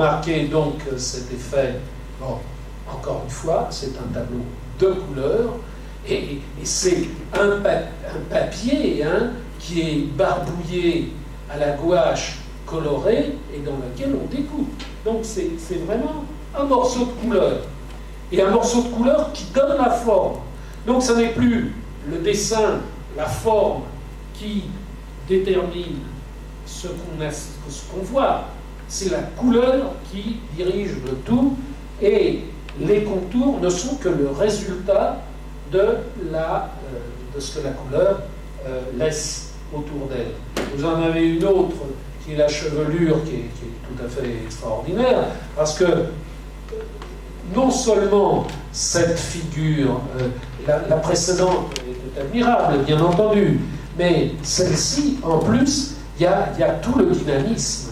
Marquez donc cet effet. Bon, encore une fois, c'est un tableau de couleurs et c'est un papier qui est barbouillé à la gouache colorée et dans lequel on découpe. Donc c'est vraiment un morceau de couleur. Et un morceau de couleur qui donne la forme. Donc ce n'est plus le dessin, la forme qui détermine ce qu'on voit. C'est la couleur qui dirige le tout et les contours ne sont que le résultat de ce que la couleur laisse autour d'elle. Vous en avez une autre qui est la chevelure, qui est tout à fait extraordinaire, parce que non seulement cette figure, la précédente est admirable, bien entendu, mais celle-ci, en plus, il y a tout le dynamisme.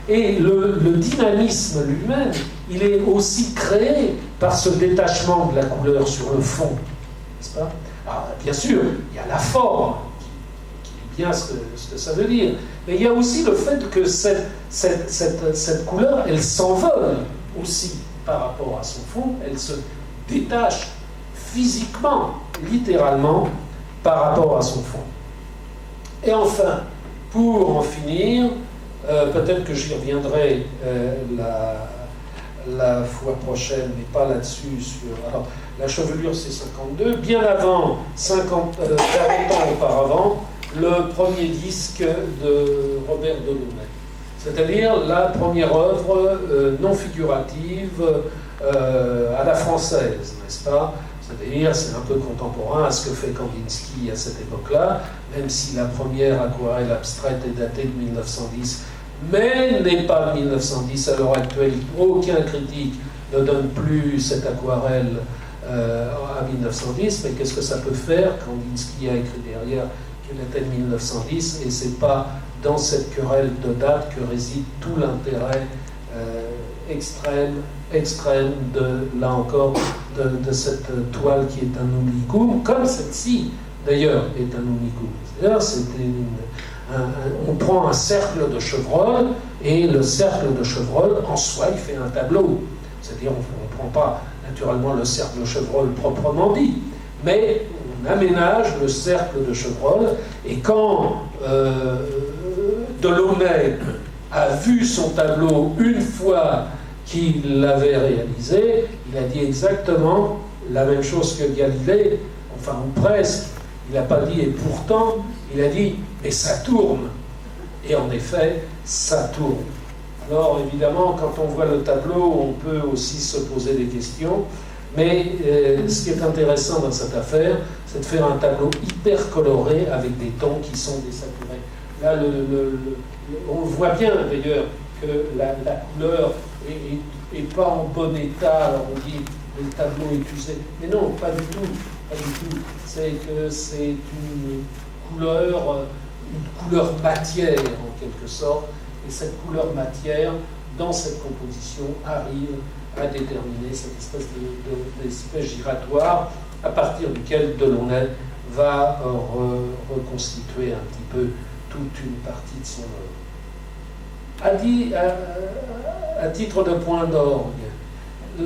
Et le dynamisme lui-même, il est aussi créé par ce détachement de la couleur sur le fond, n'est-ce pas? Alors, bien sûr, il y a la forme, qui est bien ce que ça veut dire, mais il y a aussi le fait que cette couleur, elle s'envole aussi par rapport à son fond, elle se détache physiquement, littéralement, par rapport à son fond. Et enfin, pour en finir, peut-être que j'y reviendrai la fois prochaine, mais pas là-dessus. Alors, la chevelure, c'est 52. Bien avant, 40 ans auparavant, le premier disque de Robert Delaunay. C'est-à-dire la première œuvre non figurative à la française, n'est-ce pas? C'est-à-dire, c'est un peu contemporain à ce que fait Kandinsky à cette époque-là, même si la première aquarelle abstraite est datée de 1910, mais n'est pas de 1910 à l'heure actuelle. Aucun critique ne donne plus cette aquarelle à 1910, mais qu'est-ce que ça peut faire? Kandinsky a écrit derrière qu'elle était de 1910, et c'est pas dans cette querelle de date que réside tout l'intérêt extrême là encore, de cette toile qui est un unicum, comme celle-ci, d'ailleurs, est un unicum. C'est-à-dire, on prend un cercle de Chevreul, et le cercle de Chevreul, en soi, il fait un tableau. C'est-à-dire, on ne prend pas, naturellement, le cercle de Chevreul proprement dit, mais on aménage le cercle de Chevreul, et quand Delaunay a vu son tableau une fois qu'il l'avait réalisé, il a dit exactement la même chose que Galilée, enfin, ou presque. Il n'a pas dit « et pourtant », il a dit « mais ça tourne ». Et en effet, ça tourne. Alors, évidemment, quand on voit le tableau, on peut aussi se poser des questions, mais ce qui est intéressant dans cette affaire, c'est de faire un tableau hyper coloré avec des tons qui sont désaturés. Là, on voit bien, d'ailleurs, que la couleur est pas en bon état. Alors on dit le tableau est usé, mais non, pas du tout, pas du tout. C'est que c'est une couleur matière en quelque sorte, et cette couleur matière dans cette composition arrive à déterminer cette espèce giratoire à partir duquel Delaunay va reconstituer un petit peu toute une partie de son œuvre. À titre de point d'orgue,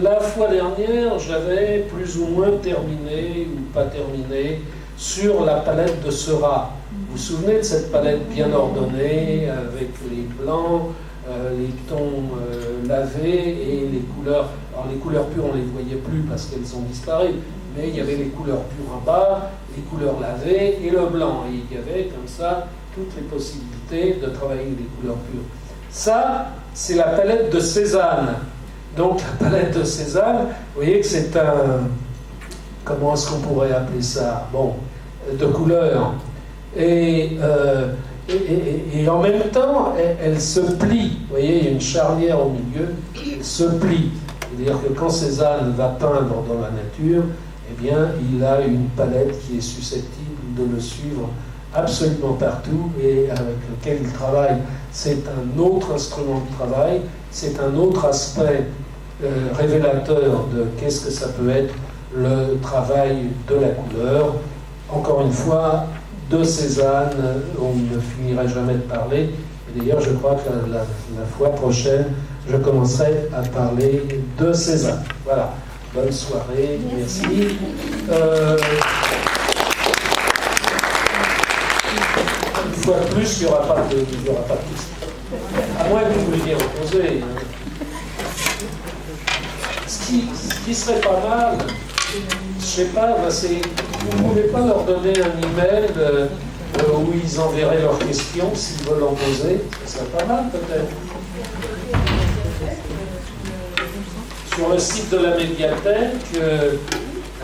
la fois dernière, j'avais plus ou moins terminé, ou pas terminé, sur la palette de Seurat. Vous vous souvenez de cette palette bien ordonnée, avec les blancs, les tons lavés et les couleurs. Alors les couleurs pures, on ne les voyait plus parce qu'elles ont disparu, mais il y avait les couleurs pures en bas, les couleurs lavées et le blanc. Et il y avait comme ça toutes les possibilités de travailler les couleurs pures. Ça, c'est la palette de Cézanne. Donc la palette de Cézanne, vous voyez que c'est un... Comment est-ce qu'on pourrait appeler ça? Bon, de couleurs. Et en même temps, elle se plie. Vous voyez, il y a une charnière au milieu, elle se plie. C'est-à-dire que quand Cézanne va peindre dans la nature, eh bien, il a une palette qui est susceptible de le suivre absolument partout et avec lequel il travaille. C'est un autre instrument de travail, c'est un autre aspect révélateur de qu'est-ce que ça peut être le travail de la couleur. Encore une fois, de Cézanne, on ne finirait jamais de parler. Et d'ailleurs, je crois que la fois prochaine, je commencerai à parler de César. Voilà. Bonne soirée, merci. Une fois de plus, il n'y aura pas de plus. À moins que vous vouliez en poser. Ce qui serait pas mal, je sais pas, c'est vous ne pouvez pas leur donner un email où ils enverraient leurs questions s'ils veulent en poser. Ce serait pas mal peut-être. Sur le site de la médiathèque,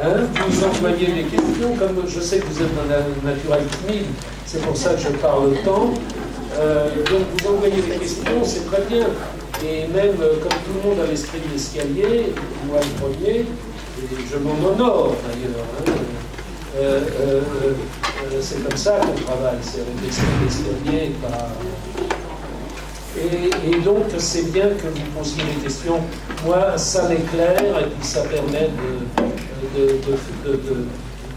vous envoyez des questions, comme je sais que vous êtes un naturel timide, c'est pour ça que je parle tant. Donc vous envoyez des questions, c'est très bien. Et même, comme tout le monde a l'esprit de l'escalier, moi le premier, et je m'en honore d'ailleurs. C'est comme ça qu'on travaille, c'est avec l'esprit d'escalier, pas... Et donc, c'est bien que vous posiez des questions. Moi, ça m'éclaire et puis ça permet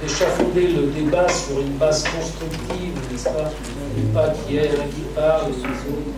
d'échafauder le débat sur une base constructive, n'est-ce pas? Et pas qu'il y ait un qui parle et les autres.